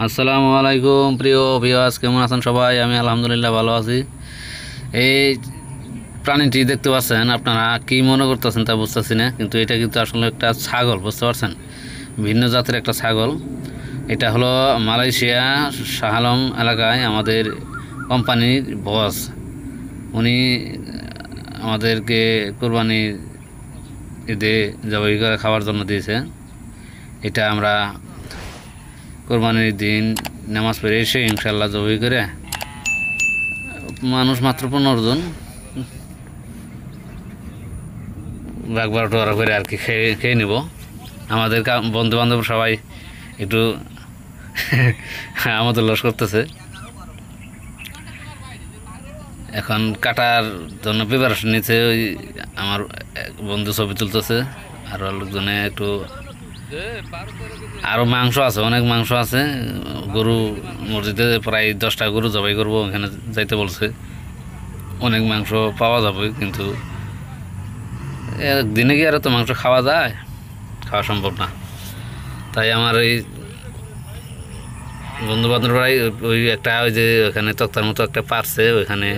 আসসালামু আলাইকুম প্রিয় ভিউয়ার্স, কেমন আছেন সবাই? আমি আলহামদুলিল্লাহ ভালো আছি। এই প্রাণীটি দেখতে পাচ্ছেন, আপনারা কি মনে করতেছেন তা বুঝতেছি না, কিন্তু এটা কিন্তু আসলে একটা ছাগল, বুঝতে পারছেন? ভিন্ন জাতের একটা ছাগল। এটা হলো মালয়েশিয়া শাহ আলম এলাকায় আমাদের কোম্পানির বস। উনি আমাদেরকে কোরবানির ঈদে জবাই করে খাওয়ার জন্য দিয়েছে। এটা আমরা কোরবানির দিন নামাজ পড়ে এসে ইনশাল্লাহ জবাই করে, মানুষ মাত্র 15 জন, একবার টোরা করে আর কি খেয়ে নিব। আমাদের বন্ধু বান্ধব সবাই একটু আমাদের লস করতেছে। এখন কাটার জন্য প্রিপারেশন নিচ্ছে। ওই আমার বন্ধু ছবি তুলতেছে, আরও লোকজনে একটু, আরও মাংস আছে, অনেক মাংস আছে। গরু মসজিদে প্রায় 10টা গরু জবাই করবো, ওখানে যাইতে বলছে। অনেক মাংস পাওয়া যাবে, কিন্তু একদিনে কি আর তো মাংস খাওয়া যায়? খাওয়া সম্ভব না। তাই আমার এই বন্ধু বান্ধবরাই ওই একটা, ওই যে ওখানে তক্তার মতো একটা পারছে, ওইখানে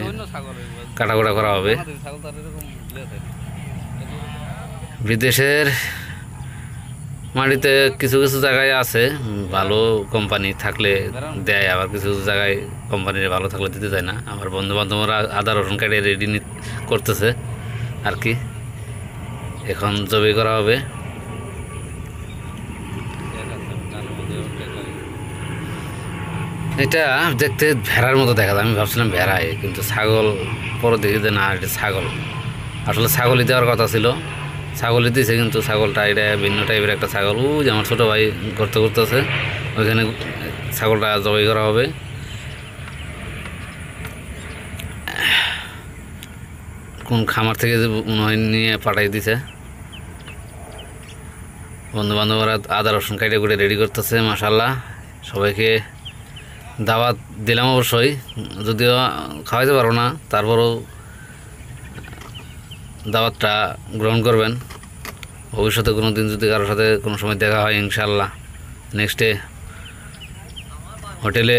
কাটাকুটা করা হবে। বিদেশের মাটিতে কিছু কিছু জায়গায় আছে ভালো কোম্পানি থাকলে দেয়, আবার কিছু কিছু জায়গায় কোম্পানির ভালো থাকলে দিতে চায় না। আমার বন্ধু বান্ধবরা আদা রসুন কাটিয়ে রেডি করতেছে আর কি। এখন জবাই করা হবে। এটা দেখতে ভেড়ার মতো দেখা যায়, আমি ভাবছিলাম ভেড়াই, কিন্তু ছাগল। পরে দেখি যে না, এটা ছাগল। আসলে ছাগলই দেওয়ার কথা ছিল, ছাগলই দিয়েছে, কিন্তু ছাগলটা এটা ভিন্ন টাইপের একটা ছাগল। ও যে আমার ছোটো ভাই করতেছে, ওইখানে ছাগলটা জবাই করা হবে। কোন খামার থেকে মনে হয় নিয়ে পাঠাই দিছে। বন্ধু বান্ধবরা আদা রসুন কাটিয়ে করে রেডি করতেছে। মাশাল্লাহ, সবাইকে দাওয়াত দিলাম অবশ্যই, যদিও খাওয়াইতে পারবো না, তারপরেও দাওয়াতটা গ্রহণ করবেন। ভবিষ্যতে কোনো দিন যদি কারোর সাথে কোনো সময় দেখা হয়, ইনশাল্লাহ নেক্সটে হোটেলে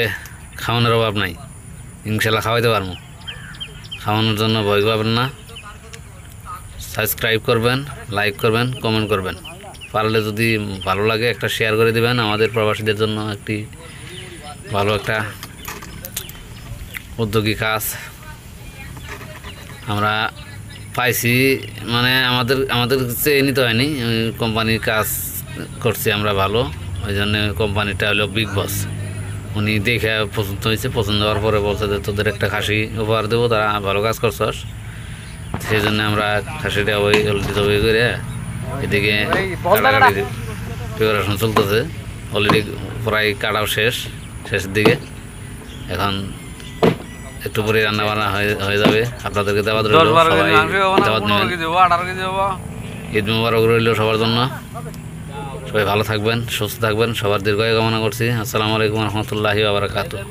খাওয়ানোর অভাব নাই, ইনশাল্লাহ খাওয়াইতে পারবো। খাওয়ানোর জন্য ভয় পাবেন না। সাবস্ক্রাইব করবেন, লাইক করবেন, কমেন্ট করবেন। পারলে যদি ভালো লাগে একটা শেয়ার করে দেবেন, আমাদের প্রবাসীদের জন্য একটি ভালো একটা উদ্যোগী কাজ আমরা পাইছি। মানে আমাদের চেয়ে নিতে হয়নি, কোম্পানির কাজ করছি আমরা ভালো। ওই জন্য কোম্পানিটা হলো বিগ বস। উনি দেখে পছন্দ হয়েছে, পছন্দ হওয়ার পরে বলছে যে তোদের একটা খাসি উপহার দেবো, তারা ভালো কাজ করছস। সেই জন্য আমরা খাসিটা ওই অলরেডি জবাই করে, এদিকে কাটাকাটি প্রিপারেশন চলতেছে। অলরেডি প্রায় কাটাও শেষের দিকে। এখন একটু পরে রান্না বান্না হয়ে যাবে। আপনাদেরকে দাওয়াত রইল, সবাই দাওয়াত নেবেন। ঈদ মুবারক রইল সবার জন্য। সবাই ভালো থাকবেন, সুস্থ থাকবেন, সবার দীর্ঘায়ু কামনা করছি। আসসালামু আলাইকুম রহমতুল্লাহি ওয়া বারাকাতুহু।